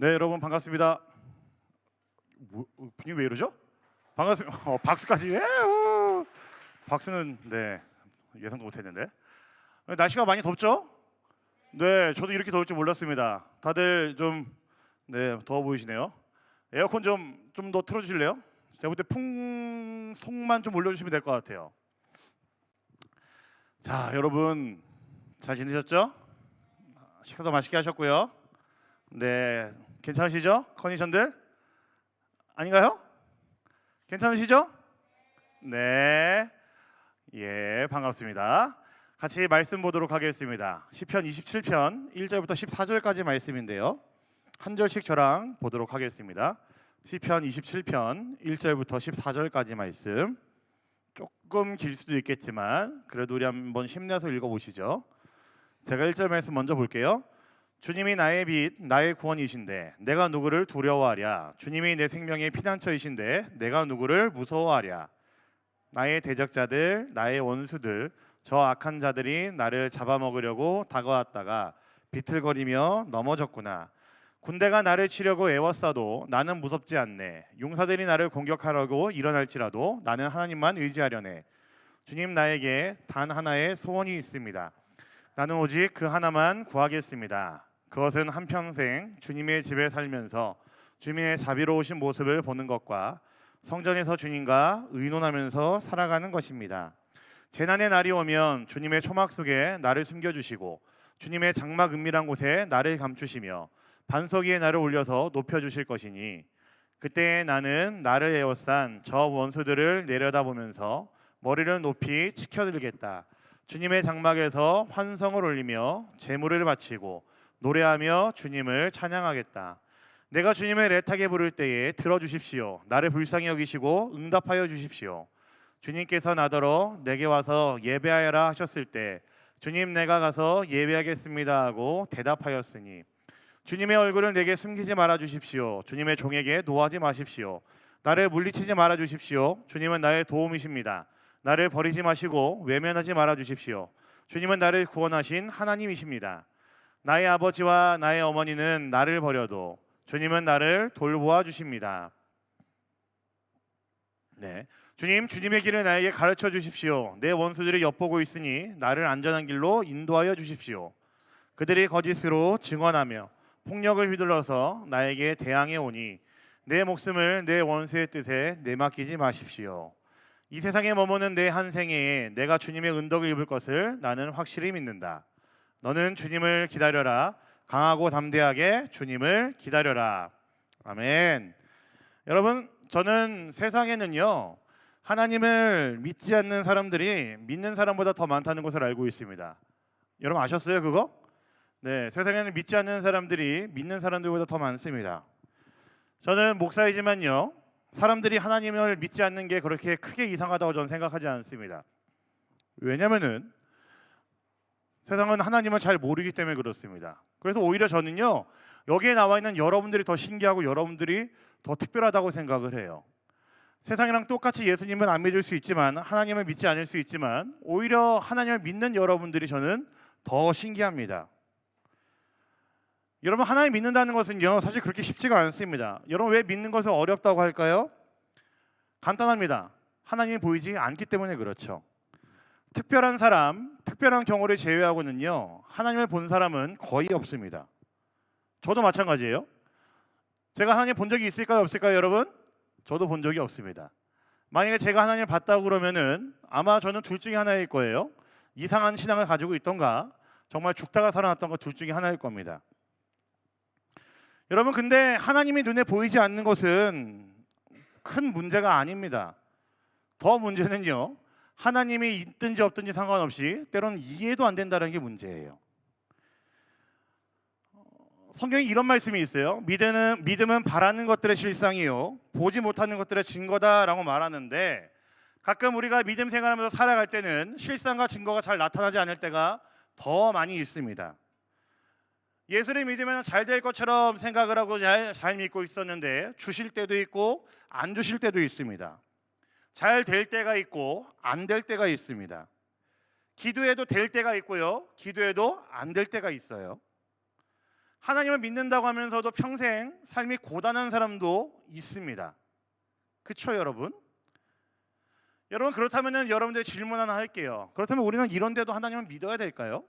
네, 여러분 반갑습니다. 분위기 왜 이러죠? 반갑습니다. 박수까지. 박수는 네 예상도 못했는데. 날씨가 많이 덥죠? 네, 저도 이렇게 더울 줄 몰랐습니다. 다들 좀 더워 보이시네요. 에어컨 좀 더 틀어주실래요? 제가 볼 때 풍속만 좀 올려주시면 될 것 같아요. 자, 여러분 잘 지내셨죠? 식사도 맛있게 하셨고요. 네, 괜찮으시죠? 컨디션들 아닌가요? 괜찮으시죠? 네, 예, 반갑습니다. 같이 말씀 보도록 하겠습니다. 시편 27편 1절부터 14절까지 말씀인데요. 한 절씩 저랑 보도록 하겠습니다. 시편 27편 1절부터 14절까지 말씀. 조금 길 수도 있겠지만 그래도 우리 한번 힘내서 읽어보시죠. 제가 1절 말씀 먼저 볼게요. 주님이 나의 빛, 나의 구원이신데 내가 누구를 두려워하랴. 주님이 내 생명의 피난처이신데 내가 누구를 무서워하랴. 나의 대적자들, 나의 원수들, 저 악한 자들이 나를 잡아먹으려고 다가왔다가 비틀거리며 넘어졌구나. 군대가 나를 치려고 애워싸도 나는 무섭지 않네. 용사들이 나를 공격하려고 일어날지라도 나는 하나님만 의지하려네. 주님, 나에게 단 하나의 소원이 있습니다. 나는 오직 그 하나만 구하겠습니다. 그것은 한평생 주님의 집에 살면서 주님의 자비로우신 모습을 보는 것과 성전에서 주님과 의논하면서 살아가는 것입니다. 재난의 날이 오면 주님의 초막 속에 나를 숨겨주시고 주님의 장막 은밀한 곳에 나를 감추시며 반석 위에 나를 올려서 높여주실 것이니 그때 나는 나를 에워싼 저 원수들을 내려다보면서 머리를 높이 치켜들겠다. 주님의 장막에서 환성을 올리며 제물을 바치고 노래하며 주님을 찬양하겠다. 내가 주님을 애타게 부를 때에 들어주십시오. 나를 불쌍히 여기시고 응답하여 주십시오. 주님께서 나더러 내게 와서 예배하여라 하셨을 때 주님, 내가 가서 예배하겠습니다 하고 대답하였으니 주님의 얼굴을 내게 숨기지 말아 주십시오. 주님의 종에게 노하지 마십시오. 나를 물리치지 말아 주십시오. 주님은 나의 도움이십니다. 나를 버리지 마시고 외면하지 말아 주십시오. 주님은 나를 구원하신 하나님이십니다. 나의 아버지와 나의 어머니는 나를 버려도 주님은 나를 돌보아 주십니다. 네, 주님, 주님의 길을 나에게 가르쳐 주십시오. 내 원수들이 엿보고 있으니 나를 안전한 길로 인도하여 주십시오. 그들이 거짓으로 증언하며 폭력을 휘둘러서 나에게 대항해 오니 내 목숨을 내 원수의 뜻에 내맡기지 마십시오. 이 세상에 머무는 내 한 생애에 내가 주님의 은덕을 입을 것을 나는 확실히 믿는다. 너는 주님을 기다려라. 강하고 담대하게 주님을 기다려라. 아멘. 여러분, 저는 세상에는요 하나님을 믿지 않는 사람들이 믿는 사람보다 더 많다는 것을 알고 있습니다. 여러분 아셨어요 그거? 네, 세상에는 믿지 않는 사람들이 믿는 사람들보다 더 많습니다. 저는 목사이지만요 사람들이 하나님을 믿지 않는 게 그렇게 크게 이상하다고 저는 생각하지 않습니다. 왜냐면은 세상은 하나님을 잘 모르기 때문에 그렇습니다. 그래서 오히려 저는요 여기에 나와 있는 여러분들이 더 신기하고 여러분들이 더 특별하다고 생각을 해요. 세상이랑 똑같이 예수님을 안 믿을 수 있지만 하나님을 믿지 않을 수 있지만 오히려 하나님을 믿는 여러분들이 저는 더 신기합니다. 여러분, 하나님 믿는다는 것은요 사실 그렇게 쉽지가 않습니다. 여러분, 왜 믿는 것을 어렵다고 할까요? 간단합니다. 하나님이 보이지 않기 때문에 그렇죠. 특별한 사람, 특별한 경우를 제외하고는요 하나님을 본 사람은 거의 없습니다. 저도 마찬가지예요. 제가 하나님 본 적이 있을까요 없을까요 여러분? 저도 본 적이 없습니다. 만약에 제가 하나님을 봤다고 그러면은 아마 저는 둘 중에 하나일 거예요. 이상한 신앙을 가지고 있던가 정말 죽다가 살아났던가 둘 중에 하나일 겁니다. 여러분, 근데 하나님이 눈에 보이지 않는 것은 큰 문제가 아닙니다. 더 문제는요 하나님이 있든지 없든지 상관없이 때로는 이해도 안 된다는 게 문제예요. 성경에 이런 말씀이 있어요. 믿음은 바라는 것들의 실상이요 보지 못하는 것들의 증거다라고 말하는데 가끔 우리가 믿음 생활하면서 살아갈 때는 실상과 증거가 잘 나타나지 않을 때가 더 많이 있습니다. 예수를 믿으면 잘 될 것처럼 생각을 하고 잘 믿고 있었는데 주실 때도 있고 안 주실 때도 있습니다. 잘 될 때가 있고 안 될 때가 있습니다. 기도해도 될 때가 있고요 기도해도 안 될 때가 있어요. 하나님을 믿는다고 하면서도 평생 삶이 고단한 사람도 있습니다. 그렇죠, 여러분? 여러분, 그렇다면 여러분들 질문 하나 할게요. 그렇다면 우리는 이런데도 하나님을 믿어야 될까요?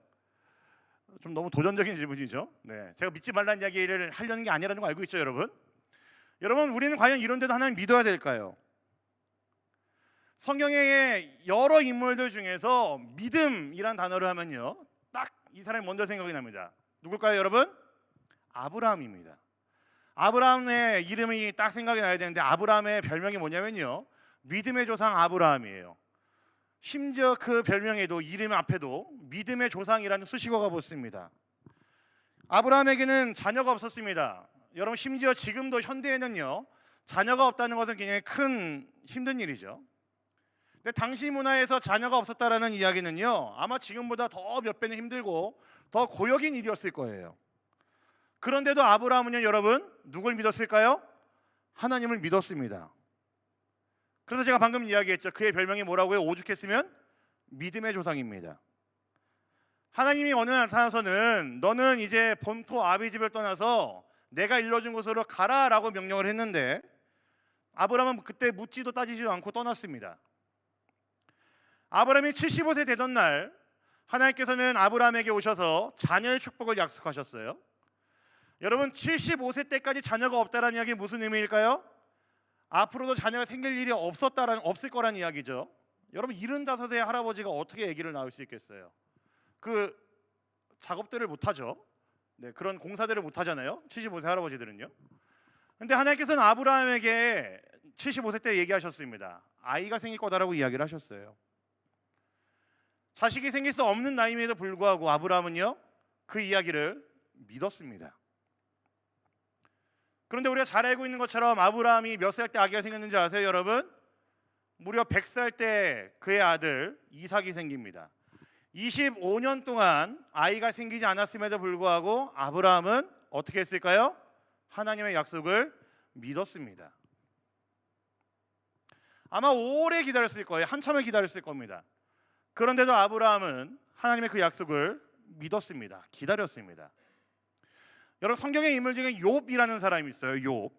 좀 너무 도전적인 질문이죠. 네, 제가 믿지 말라는 이야기를 하려는 게 아니라는 거 알고 있죠, 여러분? 여러분, 우리는 과연 이런데도 하나님 믿어야 될까요? 성경의 여러 인물들 중에서 믿음이란 단어를 하면요, 딱 이 사람이 먼저 생각이 납니다. 누굴까요, 여러분? 아브라함입니다. 아브라함의 이름이 딱 생각이 나야 되는데, 아브라함의 별명이 뭐냐면요, 믿음의 조상 아브라함이에요. 심지어 그 별명에도, 이름 앞에도 믿음의 조상이라는 수식어가 붙습니다. 아브라함에게는 자녀가 없었습니다. 여러분, 심지어 지금도 현대에는요, 자녀가 없다는 것은 굉장히 큰 힘든 일이죠. 근데 당시 문화에서 자녀가 없었다라는 이야기는요, 아마 지금보다 더 몇 배는 힘들고 더 고역인 일이었을 거예요. 그런데도 아브라함은요, 여러분, 누굴 믿었을까요? 하나님을 믿었습니다. 그래서 제가 방금 이야기했죠. 그의 별명이 뭐라고요? 오죽했으면 믿음의 조상입니다. 하나님이 어느 날 나타나서는 너는 이제 본토 아비 집을 떠나서 내가 일러준 곳으로 가라라고 명령을 했는데, 아브라함은 그때 묻지도 따지지도 않고 떠났습니다. 아브라함이 75세 되던 날, 하나님께서는 아브라함에게 오셔서 자녀의 축복을 약속하셨어요. 여러분, 75세 때까지 자녀가 없다라는 이야기 무슨 의미일까요? 앞으로도 자녀가 생길 일이 없을 거란 이야기죠. 여러분, 75세 할아버지가 어떻게 아기를 낳을 수 있겠어요? 그 작업들을 못 하죠. 네, 그런 공사들을 못 하잖아요. 75세 할아버지들은요. 근데 하나님께서는 아브라함에게 75세 때 얘기하셨습니다. 아이가 생길 거다라고 이야기를 하셨어요. 자식이 생길 수 없는 나이임에도 불구하고 아브라함은요, 그 이야기를 믿었습니다. 그런데 우리가 잘 알고 있는 것처럼 아브라함이 몇 살 때 아기가 생겼는지 아세요, 여러분? 무려 100살 때 그의 아들 이삭이 생깁니다. 25년 동안 아이가 생기지 않았음에도 불구하고 아브라함은 어떻게 했을까요? 하나님의 약속을 믿었습니다. 아마 오래 기다렸을 거예요. 한참을 기다렸을 겁니다. 그런데도 아브라함은 하나님의 그 약속을 믿었습니다. 기다렸습니다. 여러분, 성경의 인물 중에 욥이라는 사람이 있어요. 욥.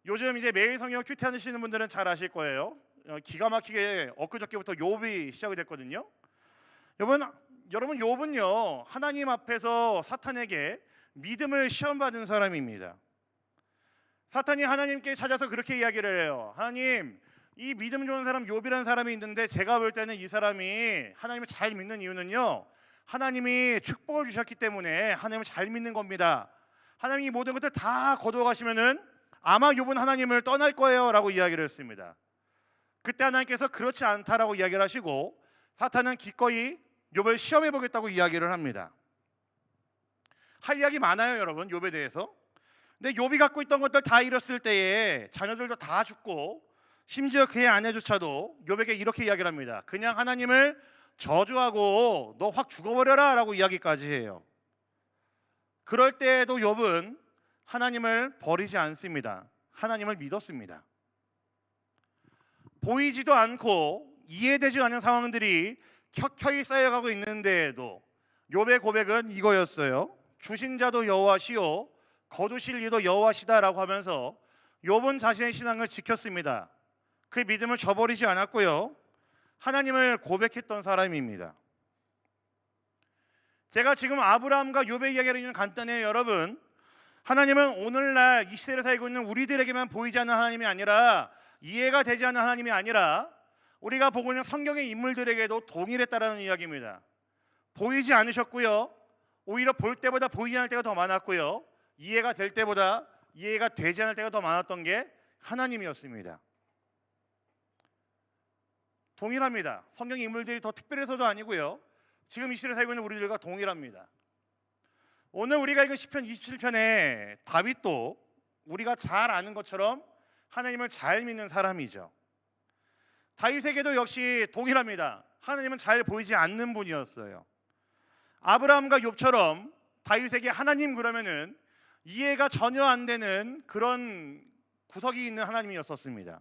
요즘 이제 매일 성경 큐티 하시는 분들은 잘 아실 거예요. 기가 막히게 엊그저께부터 욥이 시작이 됐거든요. 여러분, 욥은요, 하나님 앞에서 사탄에게 믿음을 시험받은 사람입니다. 사탄이 하나님께 찾아서 그렇게 이야기를 해요. 하나님, 이 믿음 좋은 사람 욥이라는 사람이 있는데 제가 볼 때는 이 사람이 하나님을 잘 믿는 이유는요, 하나님이 축복을 주셨기 때문에 하나님을 잘 믿는 겁니다. 하나님이 모든 것을 다 거두어 가시면은 아마 욥은 하나님을 떠날 거예요 라고 이야기를 했습니다. 그때 하나님께서 그렇지 않다라고 이야기를 하시고, 사탄은 기꺼이 욥을 시험해 보겠다고 이야기를 합니다. 할 이야기 많아요, 여러분, 욥에 대해서. 근데 욥이 갖고 있던 것들 다 잃었을 때에 자녀들도 다 죽고, 심지어 그의 아내조차도 욥에게 이렇게 이야기를 합니다. 그냥 하나님을 저주하고 너 확 죽어버려라 라고 이야기까지 해요. 그럴 때에도 욥은 하나님을 버리지 않습니다. 하나님을 믿었습니다. 보이지도 않고 이해되지 않는 상황들이 켜켜이 쌓여가고 있는데에도 욥의 고백은 이거였어요. 주신 자도 여호와시요 거두실 이도 여호와시다라고 하면서 욥은 자신의 신앙을 지켰습니다. 그 믿음을 저버리지 않았고요, 하나님을 고백했던 사람입니다. 제가 지금 아브라함과 욥의 이야기를 하는 간단해요, 여러분. 하나님은 오늘날 이 시대를 살고 있는 우리들에게만 보이지 않는 하나님이 아니라, 이해가 되지 않는 하나님이 아니라 우리가 보고 있는 성경의 인물들에게도 동일했다라는 이야기입니다. 보이지 않으셨고요, 오히려 볼 때보다 보이지 않을 때가 더 많았고요, 이해가 될 때보다 이해가 되지 않을 때가 더 많았던 게 하나님이었습니다. 동일합니다. 성경의 인물들이 더 특별해서도 아니고요, 지금 이 시대를 살고 있는 우리들과 동일합니다. 오늘 우리가 읽은 시편 27편의 다윗도 우리가 잘 아는 것처럼 하나님을 잘 믿는 사람이죠. 다윗에게도 역시 동일합니다. 하나님은 잘 보이지 않는 분이었어요. 아브라함과 욥처럼 다윗에게 하나님 그러면은 이해가 전혀 안 되는 그런 구석이 있는 하나님이었었습니다.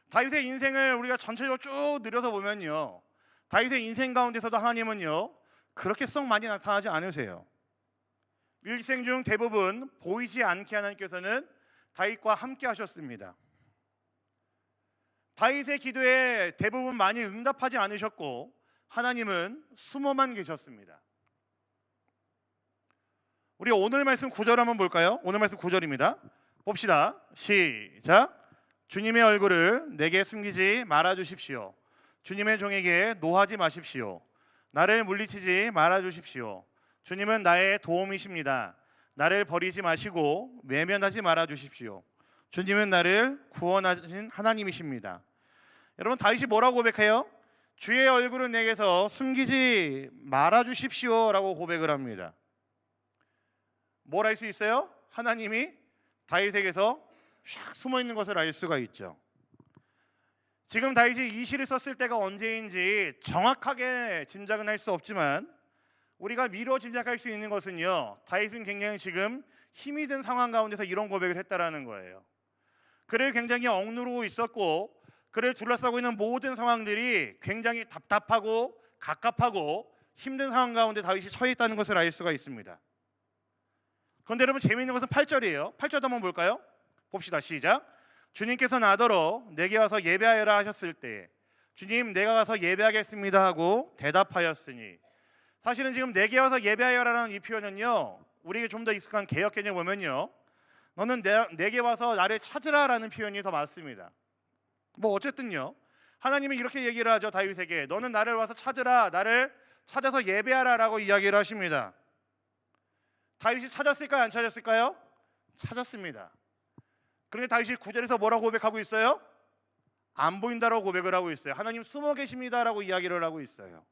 다윗의 인생을 우리가 전체적으로 쭉 늘려서 보면요, 다윗의 인생 가운데서도 하나님은요 그렇게 썩 많이 나타나지 않으세요. 일생 중 대부분 보이지 않게 하나님께서는 다윗과 함께 하셨습니다. 다윗의 기도에 대부분 많이 응답하지 않으셨고 하나님은 숨어만 계셨습니다. 우리 오늘 말씀 9절 한번 볼까요? 오늘 말씀 9절입니다. 봅시다. 시작. 주님의 얼굴을 내게 숨기지 말아 주십시오. 주님의 종에게 노하지 마십시오. 나를 물리치지 말아 주십시오. 주님은 나의 도움이십니다. 나를 버리지 마시고 외면하지 말아 주십시오. 주님은 나를 구원하신 하나님이십니다. 여러분, 다윗이 뭐라고 고백해요? 주의 얼굴을 내게서 숨기지 말아 주십시오라고 고백을 합니다. 뭘 알 수 있어요? 하나님이 다윗에게서 샥 숨어 있는 것을 알 수가 있죠. 지금 다윗이 이 시를 썼을 때가 언제인지 정확하게 짐작은 할 수 없지만 우리가 미뤄 짐작할 수 있는 것은요, 다윗은 굉장히 지금 힘이 든 상황 가운데서 이런 고백을 했다라는 거예요. 그를 굉장히 억누르고 있었고 그를 둘러싸고 있는 모든 상황들이 굉장히 답답하고 갑갑하고 힘든 상황 가운데 다윗이 처해 있다는 것을 알 수가 있습니다. 그런데 여러분, 재미있는 것은 8절이에요. 8절도 한번 볼까요? 봅시다. 시작. 주님께서 나더러 내게 와서 예배하여라 하셨을 때 주님, 내가 가서 예배하겠습니다 하고 대답하였으니, 사실은 지금 내게 와서 예배하여라라는 이 표현은요, 우리에게 좀 더 익숙한 개역 개념 보면요, 너는 내게 와서 나를 찾으라라는 표현이 더 맞습니다. 뭐 어쨌든요, 하나님이 이렇게 얘기를 하죠. 다윗에게 너는 나를 와서 찾으라, 나를 찾아서 예배하라라고 이야기를 하십니다. 다윗이 찾았을까요? 안 찾았을까요? 찾았습니다. 그런데 다윗이 9절에서 뭐라고 고백하고 있어요? 안 보인다라고 고백을 하고 있어요. 하나님 숨어 계십니다라고 이야기를 하고 있어요.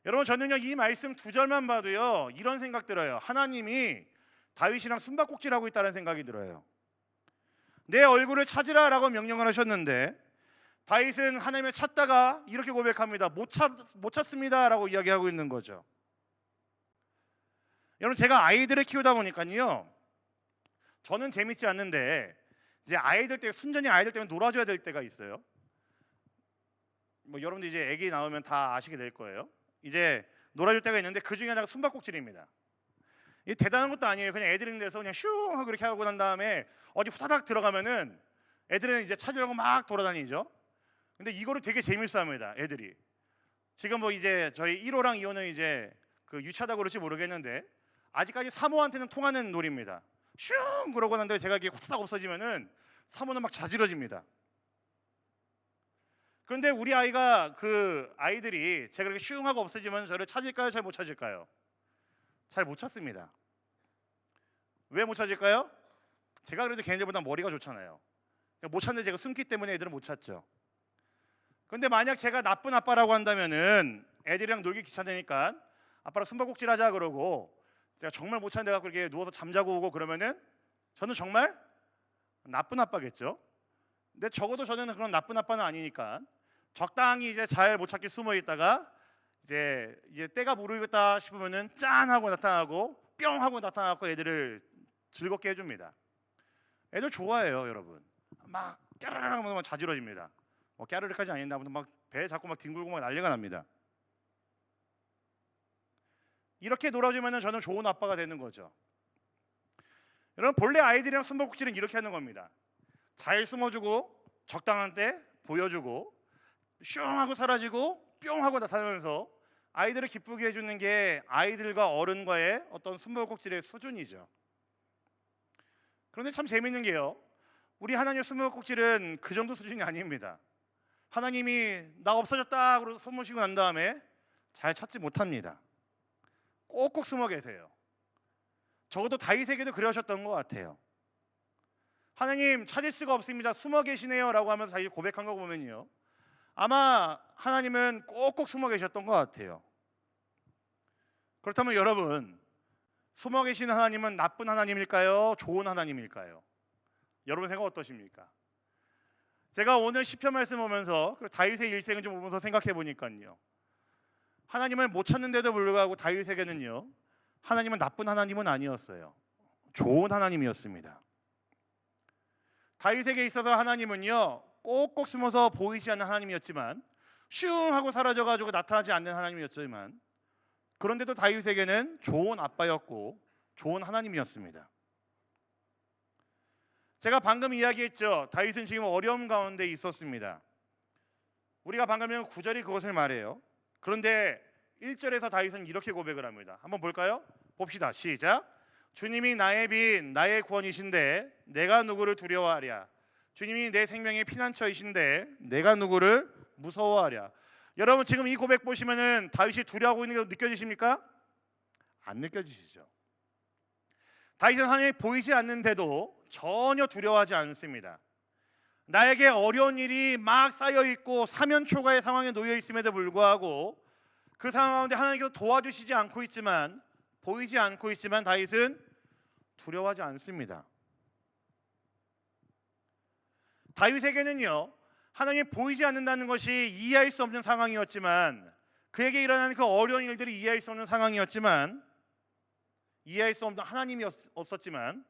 여러분, 저는요 이 말씀 2절만 봐도요 이런 생각 들어요. 하나님이 다윗이랑 숨바꼭질하고 있다는 생각이 들어요. 내 얼굴을 찾으라라고 명령을 하셨는데 다윗은 하나님을 찾다가 이렇게 고백합니다. 못 찾습니다라고 이야기하고 있는 거죠. 여러분, 제가 아이들을 키우다 보니까요, 저는 재밌지 않는데 이제 아이들 때 순전히 아이들 때문에 놀아줘야 될 때가 있어요. 뭐 여러분들 이제 아기 나오면 다 아시게 될 거예요. 이제 놀아줄 때가 있는데 그 중에 하나가 숨바꼭질입니다. 이 대단한 것도 아니에요. 그냥 애들이 있는 데서 그냥 슝 하고 이렇게 하고 난 다음에 어디 후다닥 들어가면은 애들은 이제 찾으려고 막 돌아다니죠. 근데 이거를 되게 재밌어합니다. 애들이. 지금 뭐 이제 저희 1호랑 2호는 이제 그 유치하다고 그럴지 모르겠는데 아직까지 3호한테는 통하는 놀이입니다. 슝 그러고 난 다음에 제가 이게 후다닥 없어지면은 3호는 막 자지러집니다. 그런데 우리 아이가 그 아이들이 제가 그렇게 슝 하고 없어지면 저를 찾을까요? 잘 못 찾을까요? 잘 못 찾습니다. 왜 못 찾을까요? 제가 그래도 걔네들보다 머리가 좋잖아요. 못 찾는 제가 숨기 때문에 애들은 못 찾죠. 그런데 만약 제가 나쁜 아빠라고 한다면은 애들이랑 놀기 귀찮으니까 아빠랑 숨바꼭질 하자 그러고 제가 정말 못 찾는 데가 그렇게 누워서 잠자고 오고 그러면은 저는 정말 나쁜 아빠겠죠. 근데 적어도 저는 그런 나쁜 아빠는 아니니까 적당히 이제 잘 못 찾게 숨어 있다가 이제 때가 무르익었다 싶으면은 짠 하고 나타나고 뿅 하고 나타나고 애들을 즐겁게 해줍니다. 애들 좋아해요, 여러분. 막 깨르르 하면서 막 자지러집니다. 뭐 깨르르까지 아닌데 아무튼 막 배 잡고 막 뒹굴고 막 난리가 납니다. 이렇게 놀아주면은 저는 좋은 아빠가 되는 거죠. 여러분, 본래 아이들이랑 숨바꼭질은 이렇게 하는 겁니다. 잘 숨어주고 적당한 때 보여주고 슝 하고 사라지고 뿅 하고 나타나면서 아이들을 기쁘게 해주는 게 아이들과 어른과의 어떤 숨바꼭질의 수준이죠. 그런데 참 재밌는 게요, 우리 하나님의 숨바꼭질은 그 정도 수준이 아닙니다. 하나님이 나 없어졌다 그러고 숨으시고 난 다음에 잘 찾지 못합니다. 꼭꼭 숨어 계세요. 적어도 다윗에게도 그러셨던 것 같아요. 하나님 찾을 수가 없습니다. 숨어 계시네요 라고 하면서 다윗이 고백한 거 보면요, 아마 하나님은 꼭꼭 숨어 계셨던 것 같아요. 그렇다면 여러분, 숨어 계신 하나님은 나쁜 하나님일까요? 좋은 하나님일까요? 여러분 생각 어떠십니까? 제가 오늘 시편 말씀 보면서 다윗의 일생을 좀 보면서 생각해 보니까요, 하나님을 못 찾는데도 불구하고 다윗에게는요, 하나님은 나쁜 하나님은 아니었어요. 좋은 하나님이었습니다. 다윗에게 있어서 하나님은요, 꼭꼭 숨어서 보이지 않는 하나님이었지만 슝 하고 사라져가지고 나타나지 않는 하나님이었지만 그런데도 다윗에게는 좋은 아빠였고 좋은 하나님이었습니다. 제가 방금 이야기했죠. 다윗은 지금 어려움 가운데 있었습니다. 우리가 방금 9절이 그것을 말해요. 그런데 1절에서 다윗은 이렇게 고백을 합니다. 한번 볼까요? 봅시다. 시작. 주님이 나의 빛 나의 구원이신데 내가 누구를 두려워하랴. 주님이 내 생명의 피난처이신데 내가 누구를 무서워하랴. 여러분 지금 이 고백 보시면은 다윗이 두려워하고 있는 게 느껴지십니까? 안 느껴지시죠? 다윗은 하나님이 보이지 않는데도 전혀 두려워하지 않습니다. 나에게 어려운 일이 막 쌓여 있고 사면초가의 상황에 놓여 있음에도 불구하고 그 상황 가운데 하나님께서 도와주시지 않고 있지만 보이지 않고 있지만 다윗은 두려워하지 않습니다. 다윗에게는요 하나님이 보이지 않는다는 것이 이해할 수 없는 상황이었지만 그에게 일어나는 그 어려운 일들이 이해할 수 없는 상황이었지만 이해할 수 없는 하나님이었었지만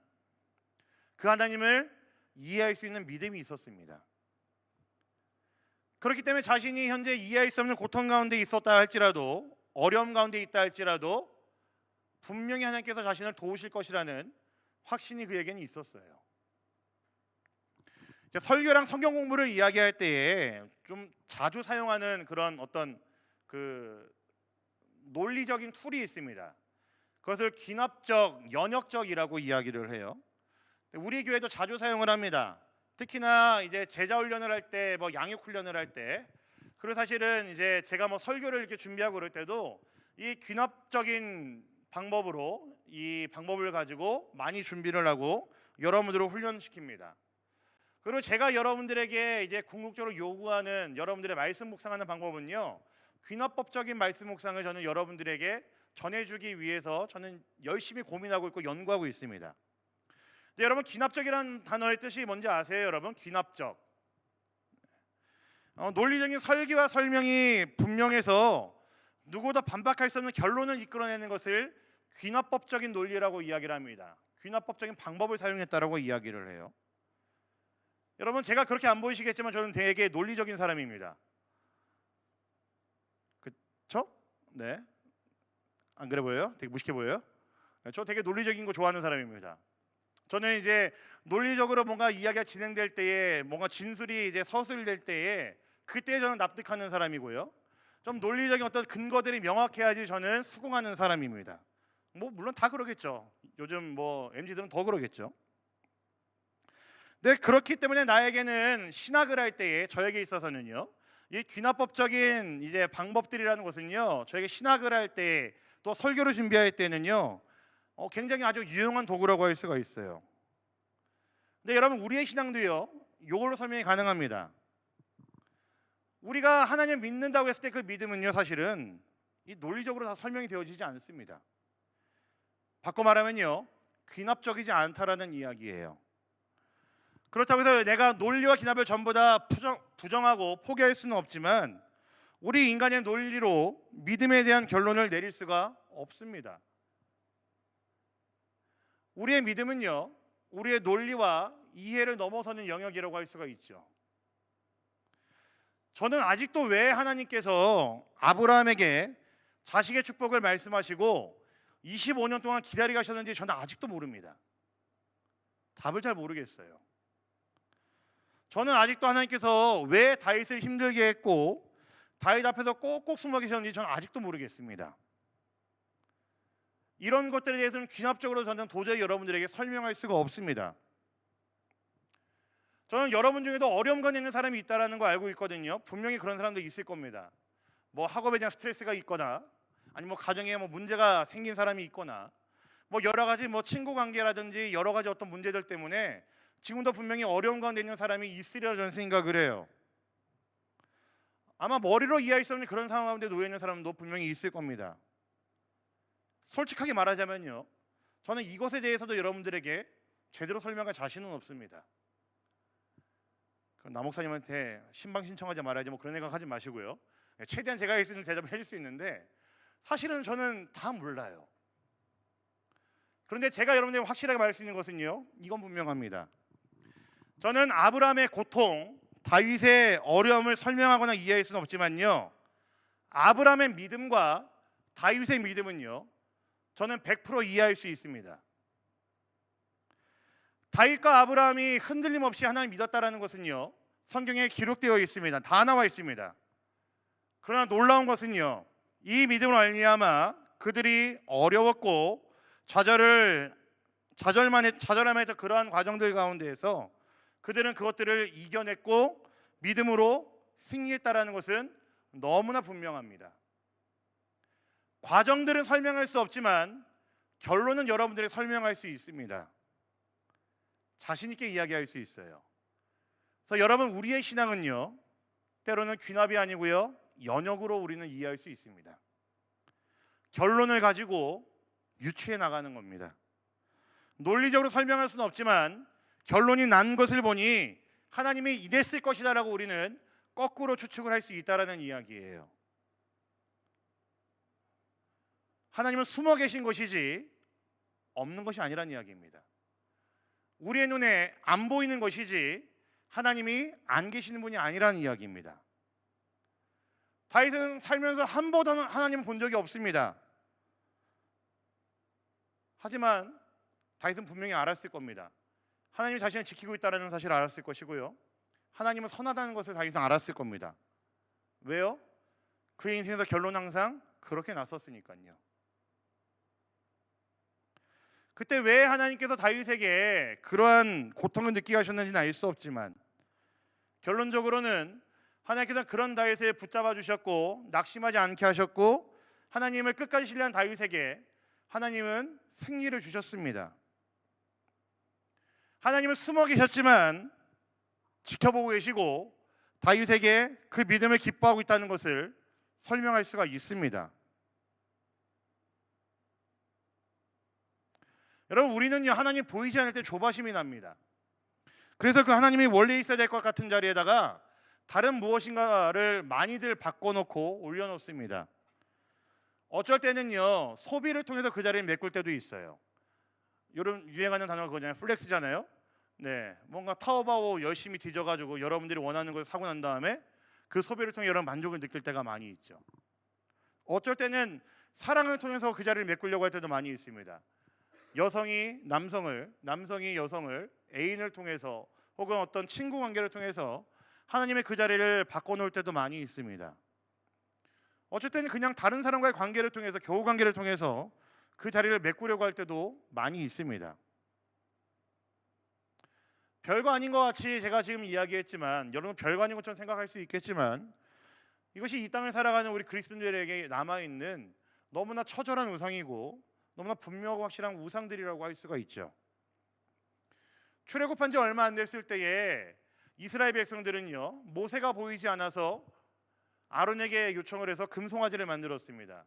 그 하나님을 이해할 수 있는 믿음이 있었습니다. 그렇기 때문에 자신이 현재 이해할 수 없는 고통 가운데 있었다 할지라도 어려움 가운데 있다 할지라도 분명히 하나님께서 자신을 도우실 것이라는 확신이 그에게는 있었어요. 설교랑 성경 공부를 이야기할 때에 좀 자주 사용하는 그런 어떤 그 논리적인 툴이 있습니다. 그것을 귀납적, 연역적이라고 이야기를 해요. 우리 교회도 자주 사용을 합니다. 특히나 이제 제자 훈련을 할 때, 뭐 양육 훈련을 할 때, 그리고 사실은 이제 제가 뭐 설교를 이렇게 준비하고 그럴 때도 이 귀납적인 방법으로 이 방법을 가지고 많이 준비를 하고 여러분들을 훈련시킵니다. 그리고 제가 여러분들에게 이제 궁극적으로 요구하는 여러분들의 말씀 묵상하는 방법은요, 귀납법적인 말씀 묵상을 저는 여러분들에게 전해주기 위해서 저는 열심히 고민하고 있고 연구하고 있습니다. 근데 여러분 귀납적이라는 단어의 뜻이 뭔지 아세요? 여러분 귀납적 논리적인 설계와 설명이 분명해서 누구도 반박할 수 없는 결론을 이끌어내는 것을 귀납법적인 논리라고 이야기를 합니다. 귀납법적인 방법을 사용했다라고 이야기를 해요. 여러분 제가 그렇게 안 보이시겠지만 저는 되게 논리적인 사람입니다. 그렇죠? 네. 안 그래 보여요? 되게 무식해 보여요? 네, 저 되게 논리적인 거 좋아하는 사람입니다. 저는 이제 논리적으로 뭔가 이야기가 진행될 때에 뭔가 진술이 이제 서술될 때에 그때 저는 납득하는 사람이고요. 좀 논리적인 어떤 근거들이 명확해야지 저는 수긍하는 사람입니다. 뭐 물론 다 그러겠죠. 요즘 뭐 MZ들은 더 그러겠죠. 네, 그렇기 때문에 나에게는 신학을 할 때에 저에게 있어서는요, 이 귀납법적인 이제 방법들이라는 것은요, 저에게 신학을 할 때 또 설교를 준비할 때는요, 굉장히 아주 유용한 도구라고 할 수가 있어요. 근데 여러분 우리의 신앙도요, 이걸로 설명이 가능합니다. 우리가 하나님을 믿는다고 했을 때 그 믿음은요, 사실은 이 논리적으로 다 설명이 되어지지 않습니다. 바꿔 말하면요, 귀납적이지 않다라는 이야기예요. 그렇다고 해서 내가 논리와 귀납을 전부 다 부정하고 포기할 수는 없지만 우리 인간의 논리로 믿음에 대한 결론을 내릴 수가 없습니다. 우리의 믿음은요, 우리의 논리와 이해를 넘어서는 영역이라고 할 수가 있죠. 저는 아직도 왜 하나님께서 아브라함에게 자식의 축복을 말씀하시고 25년 동안 기다리게 하셨는지 저는 아직도 모릅니다. 답을 잘 모르겠어요. 저는 아직도 하나님께서 왜 다윗을 힘들게 했고 다윗 앞에서 꼭꼭 숨어 계셨는지 저는 아직도 모르겠습니다. 이런 것들에 대해서는 귀납적으로 저는 도저히 여러분들에게 설명할 수가 없습니다. 저는 여러분 중에도 어려움 가운데 있는 사람이 있다는 거 알고 있거든요. 분명히 그런 사람도 있을 겁니다. 뭐 학업에 대한 스트레스가 있거나 아니면 뭐 가정에 뭐 문제가 생긴 사람이 있거나 뭐 여러 가지 뭐 친구 관계라든지 여러 가지 어떤 문제들 때문에 지금도 분명히 어려운 가운데 있는 사람이 있으리라 저는 생각을 해요. 아마 머리로 이해할 수 없는 그런 상황 가운데 놓여 있는 사람도 분명히 있을 겁니다. 솔직하게 말하자면요, 저는 이것에 대해서도 여러분들에게 제대로 설명할 자신은 없습니다. 남 목사님한테 신방 신청하지 말아야지 뭐 그런 생각 하지 마시고요. 최대한 제가 할 수 있는 대답을 해줄 수 있는데 사실은 저는 다 몰라요. 그런데 제가 여러분들에게 확실하게 말할 수 있는 것은요, 이건 분명합니다. 저는 아브라함의 고통, 다윗의 어려움을 설명하거나 이해할 수는 없지만요, 아브라함의 믿음과 다윗의 믿음은요, 저는 100% 이해할 수 있습니다. 다윗과 아브라함이 흔들림 없이 하나님 믿었다라는 것은요, 성경에 기록되어 있습니다. 다 나와 있습니다. 그러나 놀라운 것은요, 이 믿음을 말미암아 그들이 어려웠고 좌절만 해서 그러한 과정들 가운데에서 그들은 그것들을 이겨냈고 믿음으로 승리했다라는 것은 너무나 분명합니다. 과정들은 설명할 수 없지만 결론은 여러분들이 설명할 수 있습니다. 자신 있게 이야기할 수 있어요. 그래서 여러분, 우리의 신앙은요, 때로는 귀납이 아니고요, 연역으로 우리는 이해할 수 있습니다. 결론을 가지고 유추해 나가는 겁니다. 논리적으로 설명할 수는 없지만 결론이 난 것을 보니 하나님이 이랬을 것이다라고 우리는 거꾸로 추측을 할 수 있다라는 이야기예요. 하나님은 숨어 계신 것이지 없는 것이 아니라는 이야기입니다. 우리의 눈에 안 보이는 것이지 하나님이 안 계시는 분이 아니라는 이야기입니다. 다윗은 살면서 한 번도 하나님을 본 적이 없습니다. 하지만 다윗은 분명히 알았을 겁니다. 하나님이 자신을 지키고 있다는 사실을 알았을 것이고요, 하나님은 선하다는 것을 다윗은 알았을 겁니다. 왜요? 그의 인생에서 결론 항상 그렇게 났었으니까요. 그때 왜 하나님께서 다윗에게 그러한 고통을 느끼게 하셨는지는 알 수 없지만 결론적으로는 하나님께서 그런 다윗을 붙잡아 주셨고 낙심하지 않게 하셨고 하나님을 끝까지 신뢰한 다윗에게 하나님은 승리를 주셨습니다. 하나님은 숨어 계셨지만 지켜보고 계시고 다윗에게 그 믿음을 기뻐하고 있다는 것을 설명할 수가 있습니다. 여러분, 우리는요, 하나님 보이지 않을 때 조바심이 납니다. 그래서 그 하나님이 원래 있어야 될 것 같은 자리에다가 다른 무엇인가를 많이들 바꿔놓고 올려놓습니다. 어쩔 때는요, 소비를 통해서 그 자리를 메꿀 때도 있어요. 요즘 유행하는 단어가 그거잖아요. 플렉스잖아요. 네, 뭔가 타오바오 열심히 뒤져가지고 여러분들이 원하는 것을 사고 난 다음에 그 소비를 통해 여러분 만족을 느낄 때가 많이 있죠. 어쩔 때는 사랑을 통해서 그 자리를 메꾸려고 할 때도 많이 있습니다. 여성이 남성을, 남성이 여성을 애인을 통해서 혹은 어떤 친구 관계를 통해서 하나님의 그 자리를 바꿔놓을 때도 많이 있습니다. 어쨌든 그냥 다른 사람과의 관계를 통해서, 교우 관계를 통해서 그 자리를 메꾸려고 할 때도 많이 있습니다. 별거 아닌 것 같이 제가 지금 이야기했지만 여러분 별거 아닌 것처럼 생각할 수 있겠지만 이것이 이 땅을 살아가는 우리 그리스도인들에게 남아있는 너무나 처절한 우상이고 너무나 분명하고 확실한 우상들이라고 할 수가 있죠. 출애굽한 지 얼마 안 됐을 때에 이스라엘 백성들은요, 모세가 보이지 않아서 아론에게 요청을 해서 금송아지를 만들었습니다.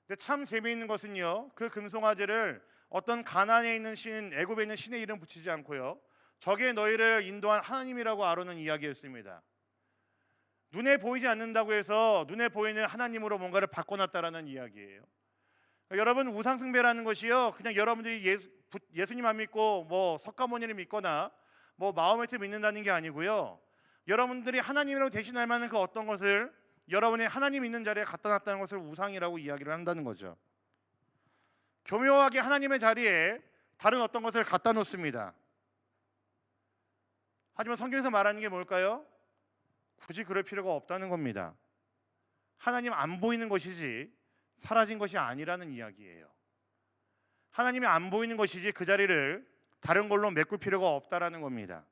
근데 참 재미있는 것은요, 그 금송아지를 어떤 가나안에 있는 신, 애굽에 있는 신의 이름 붙이지 않고요, 저게 너희를 인도한 하나님이라고 아론은 이야기했습니다. 눈에 보이지 않는다고 해서 눈에 보이는 하나님으로 뭔가를 바꿔놨다라는 이야기예요. 여러분, 우상숭배라는 것이요, 그냥 여러분들이 예수님 안 믿고 뭐 석가모니를 믿거나 뭐 마호메트 믿는다는 게 아니고요, 여러분들이 하나님으로 대신할 만한 그 어떤 것을 여러분의 하나님 있는 자리에 갖다 놨다는 것을 우상이라고 이야기를 한다는 거죠. 교묘하게 하나님의 자리에 다른 어떤 것을 갖다 놓습니다. 하지만 성경에서 말하는 게 뭘까요? 굳이 그럴 필요가 없다는 겁니다. 하나님 안 보이는 것이지 사라진 것이 아니라는 이야기예요. 하나님이 안 보이는 것이지 그 자리를 다른 걸로 메꿀 필요가 없다라는 겁니다.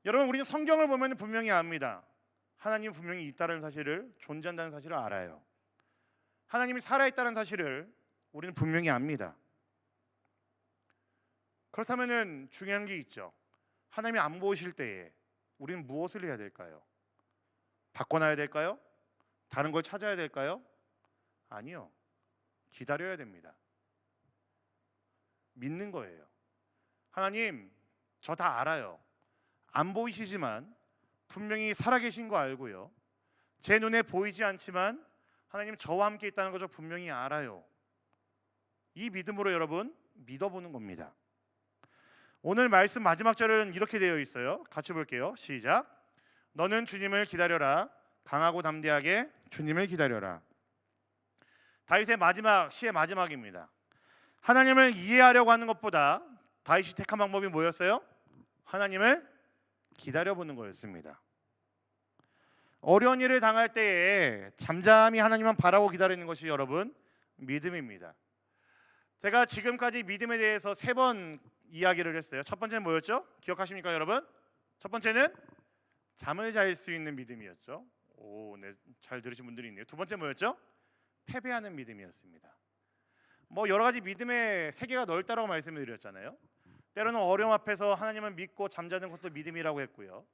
여러분, 우리는 성경을 보면 분명히 압니다. 하나님이 분명히 있다는 사실을, 존재한다는 사실을 알아요. 하나님이 살아있다는 사실을 우리는 분명히 압니다. 그렇다면 중요한 게 있죠. 하나님이 안 보이실 때에 우리는 무엇을 해야 될까요? 바꿔놔야 될까요? 다른 걸 찾아야 될까요? 아니요. 기다려야 됩니다. 믿는 거예요. 하나님, 저 다 알아요. 안 보이시지만 분명히 살아계신 거 알고요, 제 눈에 보이지 않지만 하나님 저와 함께 있다는 거 저 분명히 알아요. 이 믿음으로 여러분 믿어보는 겁니다. 오늘 말씀 마지막 절은 이렇게 되어 있어요. 같이 볼게요. 시작. 너는 주님을 기다려라. 강하고 담대하게 주님을 기다려라. 다윗의 마지막 시의 마지막입니다. 하나님을 이해하려고 하는 것보다 다윗이 택한 방법이 뭐였어요? 하나님을 기다려보는 거였습니다. 어려운 일을 당할 때에 잠잠히 하나님만 바라고 기다리는 것이 여러분 믿음입니다. 제가 지금까지 믿음에 대해서 3번 이야기를 했어요. 첫 번째는 뭐였죠? 기억하십니까 여러분? 첫 번째는 잠을 잘 수 있는 믿음이었죠. 네, 잘 들으신 분들이 있네요. 두 번째 뭐였죠? 패배하는 믿음이었습니다. 여러 가지 믿음의 세계가 넓다라고 말씀을 드렸잖아요. 때로는 어려움 앞에서 하나님을 믿고 잠자는 것도 믿음이라고 했고요.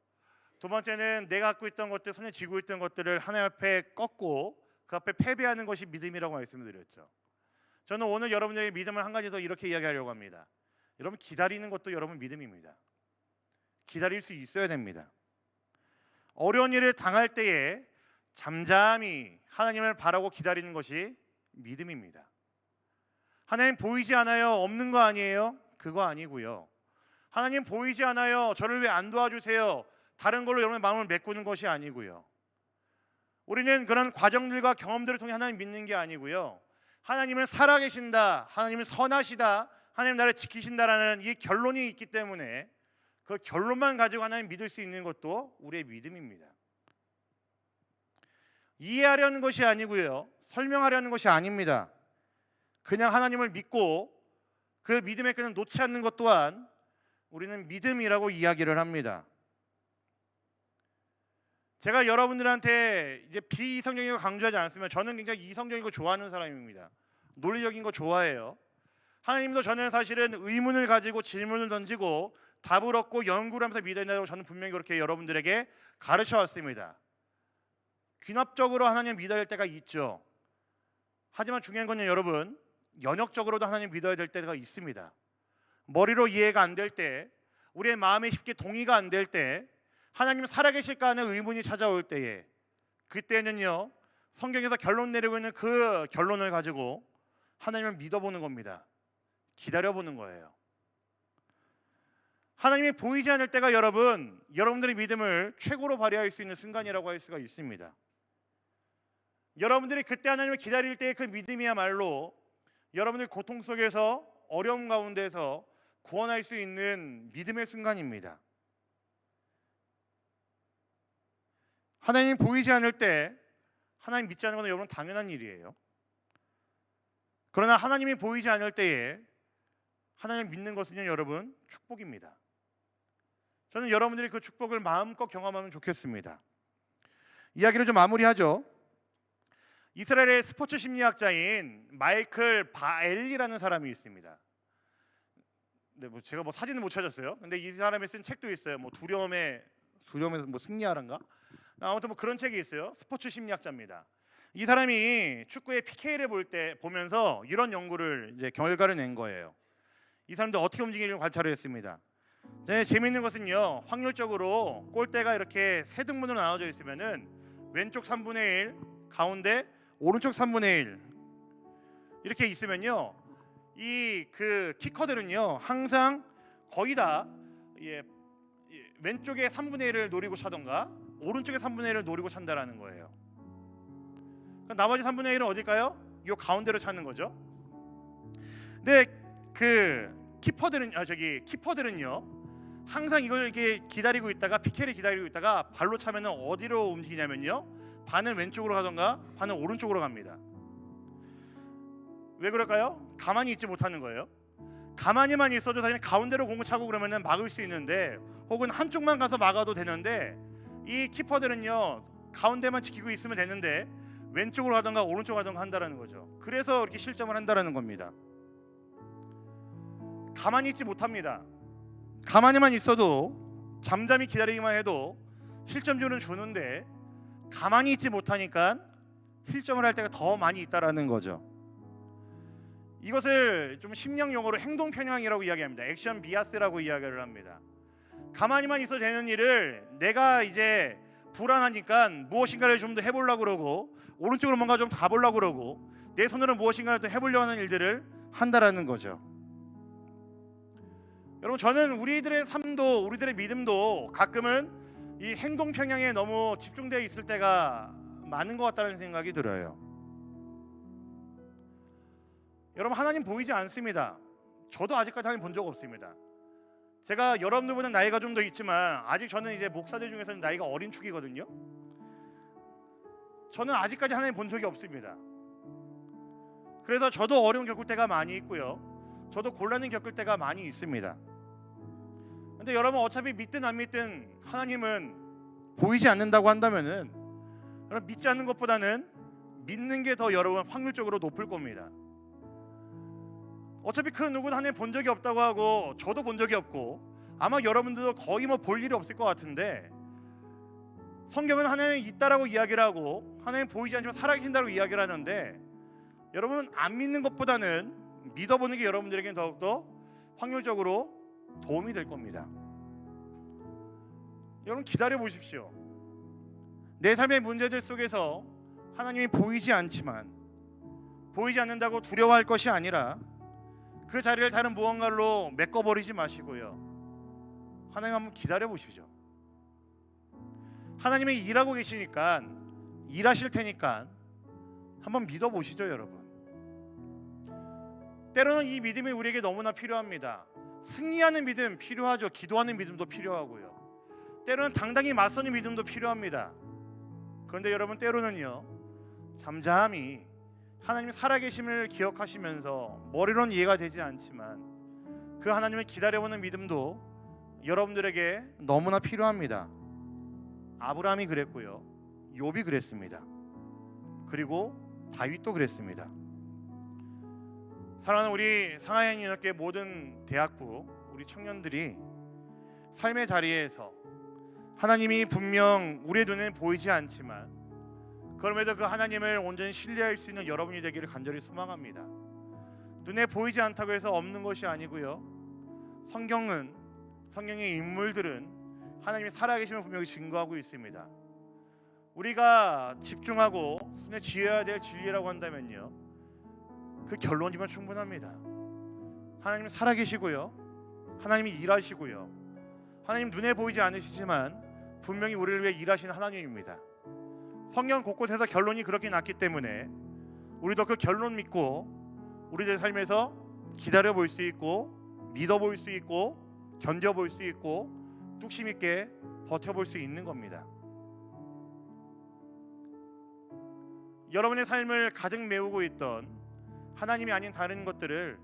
두 번째는 내가 갖고 있던 것들, 손에 쥐고 있던 것들을 하나님 앞에 꺾고 그 앞에 패배하는 것이 믿음이라고 말씀을 드렸죠. 저는 오늘 여러분들의 믿음을 한 가지 더 이렇게 이야기하려고 합니다. 여러분 기다리는 것도 여러분 믿음입니다. 기다릴 수 있어야 됩니다. 어려운 일을 당할 때에 잠잠히 하나님을 바라고 기다리는 것이 믿음입니다. 하나님 보이지 않아요? 없는 거 아니에요? 그거 아니고요. 하나님 보이지 않아요? 저를 왜 안 도와주세요? 다른 걸로 여러분의 마음을 메꾸는 것이 아니고요. 우리는 그런 과정들과 경험들을 통해 하나님 믿는 게 아니고요. 하나님은 살아계신다, 하나님은 선하시다, 하나님 나를 지키신다라는 이 결론이 있기 때문에 그 결론만 가지고 하나님 믿을 수 있는 것도 우리의 믿음입니다. 이해하려는 것이 아니고요, 설명하려는 것이 아닙니다. 그냥 하나님을 믿고 그 믿음의 끈을 놓지 않는 것 또한 우리는 믿음이라고 이야기를 합니다. 제가 여러분들한테 이제 비이성적인 거 강조하지 않으면 저는 굉장히 이성적인 거 좋아하는 사람입니다. 논리적인 거 좋아해요. 하나님도 저는 사실은 의문을 가지고 질문을 던지고 답을 얻고 연구를 하면서 믿어야 된다고 저는 분명히 그렇게 여러분들에게 가르쳐 왔습니다. 귀납적으로 하나님 믿어야 될 때가 있죠. 하지만 중요한 건 여러분, 연역적으로도 하나님 믿어야 될 때가 있습니다. 머리로 이해가 안 될 때, 우리의 마음에 쉽게 동의가 안 될 때, 하나님 살아계실까 하는 의문이 찾아올 때에, 그때는요 성경에서 결론 내리고 있는 그 결론을 가지고 하나님을 믿어보는 겁니다. 기다려보는 거예요. 하나님이 보이지 않을 때가 여러분들의 믿음을 최고로 발휘할 수 있는 순간이라고 할 수가 있습니다. 여러분들이 그때 하나님을 기다릴 때의 그 믿음이야말로 여러분들 고통 속에서 어려움 가운데서 구원할 수 있는 믿음의 순간입니다. 하나님 보이지 않을 때 하나님 믿지 않는 건 여러분 당연한 일이에요. 그러나 하나님이 보이지 않을 때에 하나님을 믿는 것은요 여러분 축복입니다. 저는 여러분들이 그 축복을 마음껏 경험하면 좋겠습니다. 이야기를 좀 마무리하죠. 이스라엘의 스포츠 심리학자인 마이클 바엘리라는 사람이 있습니다. 근데 제가 사진을 못 찾았어요. 근데 이 사람이 쓴 책도 있어요. 두려움에서 승리하란가? 아무튼 그런 책이 있어요. 스포츠 심리학자입니다. 이 사람이 축구의 PK를 보면서 이런 연구를 결과를 낸 거예요. 이 사람들 어떻게 움직이는지 관찰을 했습니다. 재미있는 것은요, 확률적으로 골대가 이렇게 세 등분으로 나눠져 있으면은 왼쪽 3분의 1, 가운데 오른쪽 3분의 1 이렇게 있으면요, 이 키커들은요 항상 거의 다 왼쪽에 3분의 1을 노리고 차던가 오른쪽에 3분의 1을 노리고 찬다라는 거예요. 그러니까 나머지 3분의 1은 어딜까요? 이 가운데로 차는 거죠. 근데 키퍼들은요 항상 이걸 이렇게 기다리고 있다가 PK를 기다리고 있다가 발로 차면은 어디로 움직이냐면요, 반은 왼쪽으로 가던가 반은 오른쪽으로 갑니다. 왜 그럴까요? 가만히 있지 못하는 거예요. 가만히만 있어도 사실 가운데로 공을 차고 그러면은 막을 수 있는데, 혹은 한쪽만 가서 막아도 되는데, 이 키퍼들은요 가운데만 지키고 있으면 되는데 왼쪽으로 가던가 오른쪽으로 가던가 한다라는 거죠. 그래서 이렇게 실점을 한다라는 겁니다. 가만히 있지 못합니다. 가만히만 있어도, 잠잠히 기다리기만 해도 실점률은 주는데 가만히 있지 못하니까 실점을 할 때가 더 많이 있다라는 거죠. 이것을 좀 심리학 용어로 행동 편향이라고 이야기합니다. 액션 비아스라고 이야기를 합니다. 가만히만 있어도 되는 일을 내가 이제 불안하니까 무엇인가를 좀 더 해보려고 그러고, 오른쪽으로 뭔가 좀 가보려고 그러고, 내 손으로 무엇인가를 더 해보려고 하는 일들을 한다라는 거죠. 여러분, 저는 우리들의 삶도 우리들의 믿음도 가끔은 이 행동 편향에 너무 집중되어 있을 때가 많은 것 같다는 생각이 들어요. 여러분, 하나님 보이지 않습니다. 저도 아직까지 하나님 본 적 없습니다. 제가 여러분들보다 나이가 좀 더 있지만 아직 저는 이제 목사들 중에서는 나이가 어린 축이거든요. 저는 아직까지 하나님 본 적이 없습니다. 그래서 저도 어려움 겪을 때가 많이 있고요, 저도 곤란을 겪을 때가 많이 있습니다. 근데 여러분, 어차피 믿든 안 믿든 하나님은 보이지 않는다고 한다면은 여러분, 믿지 않는 것보다는 믿는 게 더 여러분 확률적으로 높을 겁니다. 어차피 그 누구는 하나님 본 적이 없다고 하고 저도 본 적이 없고 아마 여러분들도 거의 뭐 볼 일이 없을 것 같은데, 성경은 하나님이 있다라고 이야기를 하고 하나님 보이지 않지만 살아계신다고 이야기를 하는데, 여러분 안 믿는 것보다는 믿어보는 게 여러분들에게는 더욱더 확률적으로 도움이 될 겁니다. 여러분, 기다려 보십시오. 내 삶의 문제들 속에서 하나님이 보이지 않지만, 보이지 않는다고 두려워할 것이 아니라 그 자리를 다른 무언가로 메꿔버리지 마시고요, 하나님 한번 기다려 보십시오. 하나님이 일하고 계시니까, 일하실 테니까 한번 믿어보시죠. 여러분, 때로는 이 믿음이 우리에게 너무나 필요합니다. 승리하는 믿음 필요하죠. 기도하는 믿음도 필요하고요, 때로는 당당히 맞서는 믿음도 필요합니다. 그런데 여러분, 때로는요, 잠잠히 하나님 살아계심을 기억하시면서 머리로는 이해가 되지 않지만 그 하나님을 기다려보는 믿음도 여러분들에게 너무나 필요합니다. 아브라함이 그랬고요, 욥이 그랬습니다. 그리고 다윗도 그랬습니다. 사랑하는 우리 상하이연합회 모든 대학부 우리 청년들이 삶의 자리에서 하나님이 분명 우리의 눈에는 보이지 않지만 그럼에도 그 하나님을 온전히 신뢰할 수 있는 여러분이 되기를 간절히 소망합니다. 눈에 보이지 않다고 해서 없는 것이 아니고요, 성경의 인물들은 하나님이 살아계심을 분명히 증거하고 있습니다. 우리가 집중하고 손에 쥐어야 될 진리라고 한다면요, 그 결론이면 충분합니다. 하나님은 살아계시고요, 하나님이 일하시고요, 하나님 눈에 보이지 않으시지만 분명히 우리를 위해 일하시는 하나님입니다. 성경 곳곳에서 결론이 그렇게 났기 때문에 우리도 그 결론 믿고 우리들 삶에서 기다려볼 수 있고, 믿어볼 수 있고, 견뎌볼 수 있고, 뚝심 있게 버텨볼 수 있는 겁니다. 여러분의 삶을 가득 메우고 있던 하나님이 아닌 다른 것들을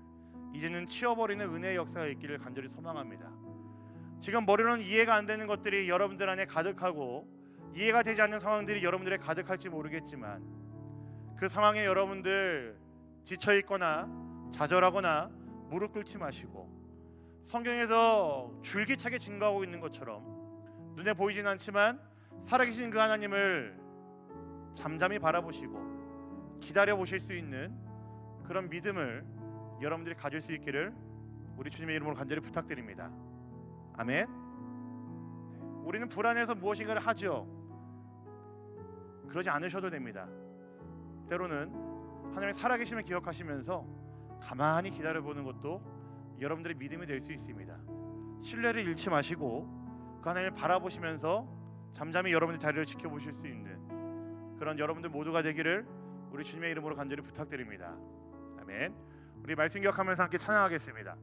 이제는 치워버리는 은혜의 역사가 있기를 간절히 소망합니다. 지금 머리로는 이해가 안 되는 것들이 여러분들 안에 가득하고 이해가 되지 않는 상황들이 여러분들에 가득할지 모르겠지만, 그 상황에 여러분들 지쳐있거나 좌절하거나 무릎 꿇지 마시고, 성경에서 줄기차게 증거하고 있는 것처럼 눈에 보이진 않지만 살아계신 그 하나님을 잠잠히 바라보시고 기다려 보실 수 있는 그런 믿음을 여러분들이 가질 수 있기를 우리 주님의 이름으로 간절히 부탁드립니다. 아멘. 우리는 불안해서 무엇인가를 하죠. 그러지 않으셔도 됩니다. 때로는 하나님의 살아계심을 기억하시면서 가만히 기다려보는 것도 여러분들의 믿음이 될 수 있습니다. 신뢰를 잃지 마시고 그 하나님을 바라보시면서 잠잠히 여러분의 자리를 지켜보실 수 있는 그런 여러분들 모두가 되기를 우리 주님의 이름으로 간절히 부탁드립니다. 아멘. 우리 말씀 기억하면서 함께 찬양하겠습니다.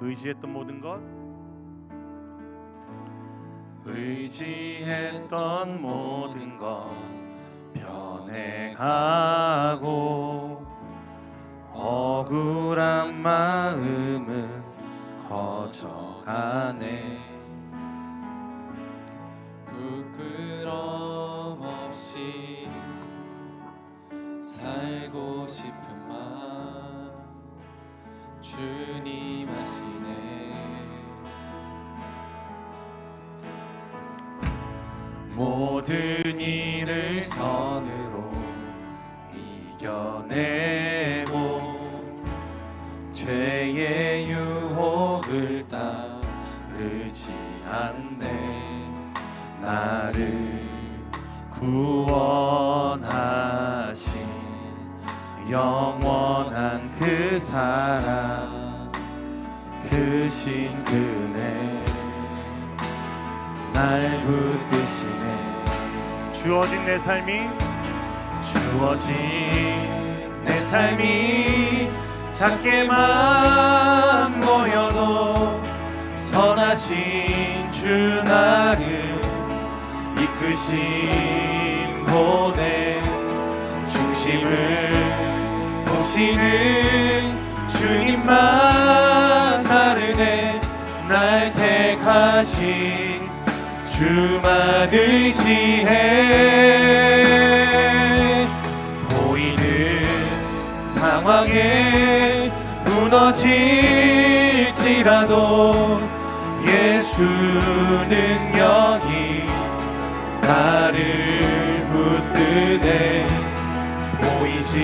의지했던 모든 것, 의지했던 모든 것 변해가고 억울한 마음은 커져가네. 부끄럼 없이 살고 싶은 마음 주님 아시네. 모든 일을 선으로 이겨내고 죄의 유혹을 따르지 않네. 나를 구원하신 영원한 그 사랑 크신 그네 날 붙드시네. 주어진 내 삶이 주어진 내 삶이 작게만 보여도 선하신 주 나를 이끄신 곳에 중심을 보시는 주님만 다르네. 날 택하신 주만 의지해. 보이는 상황에 무너질지라도 예수 능력이 나를 붙드네. 보이지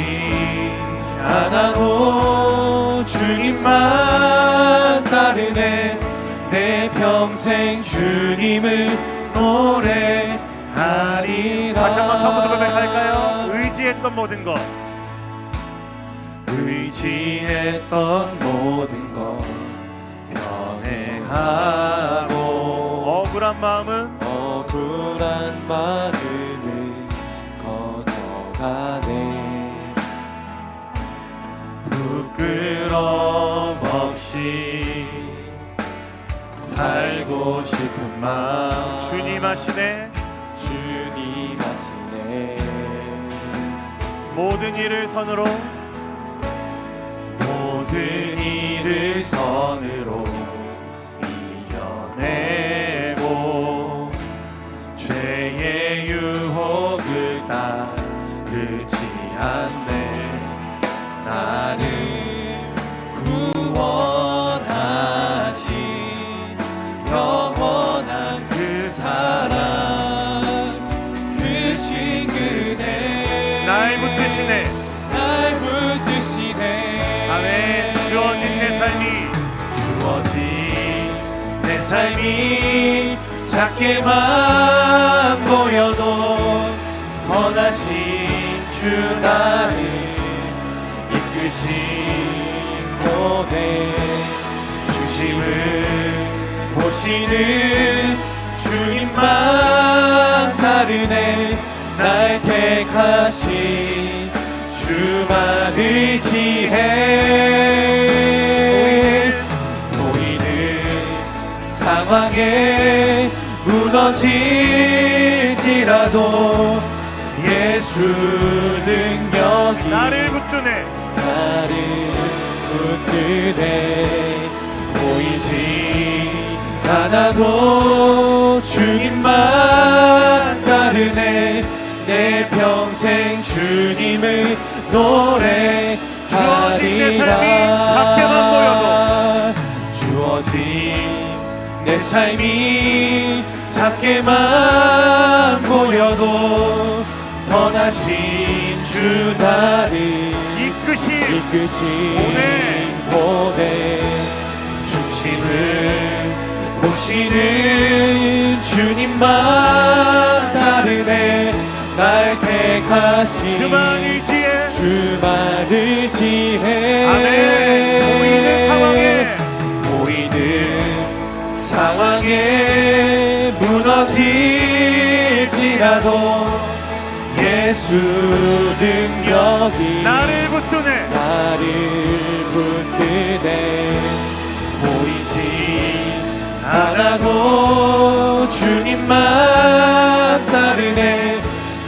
않아도 주님만 따르네. 내 평생 주님을 노래하리라. 다시 한번 처음부터 고백할까요? 의지했던 모든 것, 의지했던 모든 것 변해하고 억울한 마음은 억울한 마음은 거져가네. 부끄럼 없이 살고 싶은 마음 주님 하시네. 주님 하시네. 모든 일을 선으로 모든 일을 선으로 이겨내고 죄의 유혹을 따르지 않네. 나를 구원하신 영원한 그 사랑 크신 그대 날 붙드시네. 날 붙드시네. 아멘. 주어진 내 삶이 주어진 내 삶이 작게만 보여도 선하신 주 나를 이끄신 곳에 중심을 보시는 주님만 다르네. 날 택하신 주만 의지해. 보이는 상황에 무너질지라도 예수 능력이 나를 붙드네. 나를 붙드네. 보이지 않아도 주님만 따르네. 내 평생 주님을 노래하리라. 주어진 내 삶이 작게만 보여도 선하신 주 나를 이끄신 곳에 중심을 보시는 주님만 따르네. 날 택하신 주만 의지해. 주만 의지해. 아멘. 보이는 상황에 무너질지라도 예수 능력이 나를 붙드네. 나를 붙드네. 보이지 않아도 주님만 따르네.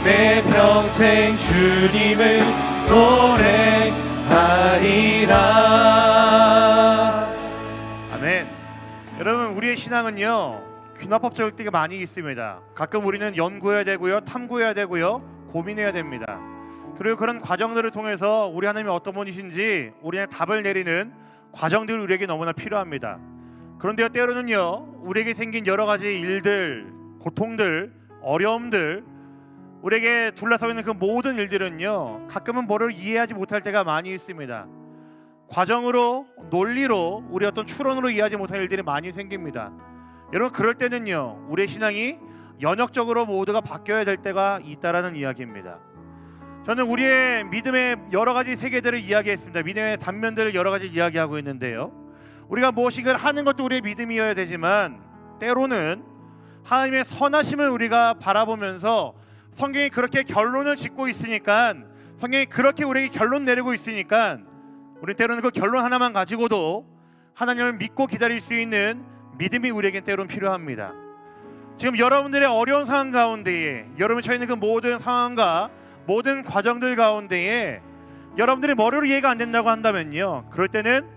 내 평생 주님을 노래하리라. 아멘. 여러분, 우리의 신앙은요 귀납법적일 때가 많이 있습니다. 가끔 우리는 연구해야 되고요, 탐구해야 되고요, 고민해야 됩니다. 그리고 그런 과정들을 통해서 우리 하나님이 어떤 분이신지 우리의 답을 내리는 과정들이 우리에게 너무나 필요합니다. 그런데 때로는요 우리에게 생긴 여러 가지 일들, 고통들, 어려움들, 우리에게 둘러서 있는 그 모든 일들은요 가끔은 뭐를 이해하지 못할 때가 많이 있습니다. 과정으로, 논리로, 우리 어떤 추론으로 이해하지 못할 일들이 많이 생깁니다. 여러분, 그럴 때는요 우리의 신앙이 연역적으로 모두가 바뀌어야 될 때가 있다라는 이야기입니다. 저는 우리의 믿음의 여러 가지 세계들을 이야기했습니다. 믿음의 단면들을 여러 가지 이야기하고 있는데요, 우리가 무엇인가를 하는 것도 우리의 믿음이어야 되지만 때로는 하나님의 선하심을 우리가 바라보면서 성경이 그렇게 결론을 짓고 있으니까, 성경이 그렇게 우리에게 결론 내리고 있으니까 우리 때로는 그 결론 하나만 가지고도 하나님을 믿고 기다릴 수 있는 믿음이 우리에겐 때로는 필요합니다. 지금 여러분들의 어려운 상황 가운데에, 여러분이 처해 있는 그 모든 상황과 모든 과정들 가운데에 여러분들이 머리로 이해가 안 된다고 한다면요, 그럴 때는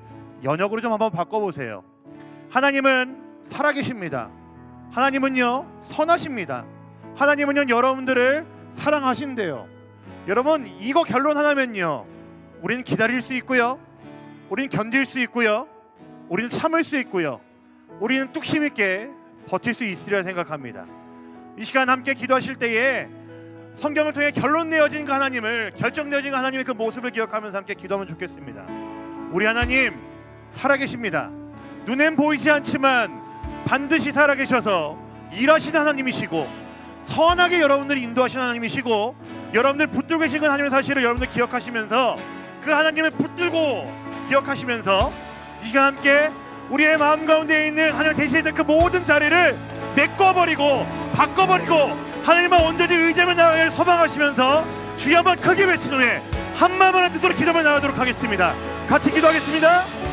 연역으로 좀 한번 바꿔보세요. 하나님은 살아계십니다. 하나님은요 선하십니다. 하나님은요 여러분들을 사랑하신대요. 여러분, 이거 결론 하나면요, 우리는 기다릴 수 있고요, 우리는 견딜 수 있고요, 우리는 참을 수 있고요, 우리는 뚝심 있게 버틸 수 있으리라 생각합니다. 이 시간 함께 기도하실 때에 성경을 통해 결론 내어진 그 하나님을, 결정되어진 그 하나님의 그 모습을 기억하면서 함께 기도하면 좋겠습니다. 우리 하나님 살아계십니다. 눈엔 보이지 않지만 반드시 살아계셔서 일하시는 하나님이시고, 선하게 여러분들을 인도하시는 하나님이시고, 여러분들 붙들고 계신 그 하나님의 사실을 여러분들 기억하시면서 그 하나님을 붙들고 기억하시면서 이 시간 함께 우리의 마음 가운데 있는 하나님 대신했던 그 모든 자리를 메꿔버리고 바꿔버리고 하나님만 온전히 의지하며 나아갈 소망하시면서 주여 한번 크게 외친 후에 한 마음을 한 뜻으로 기도하며 나가도록 하겠습니다. 같이 기도하겠습니다.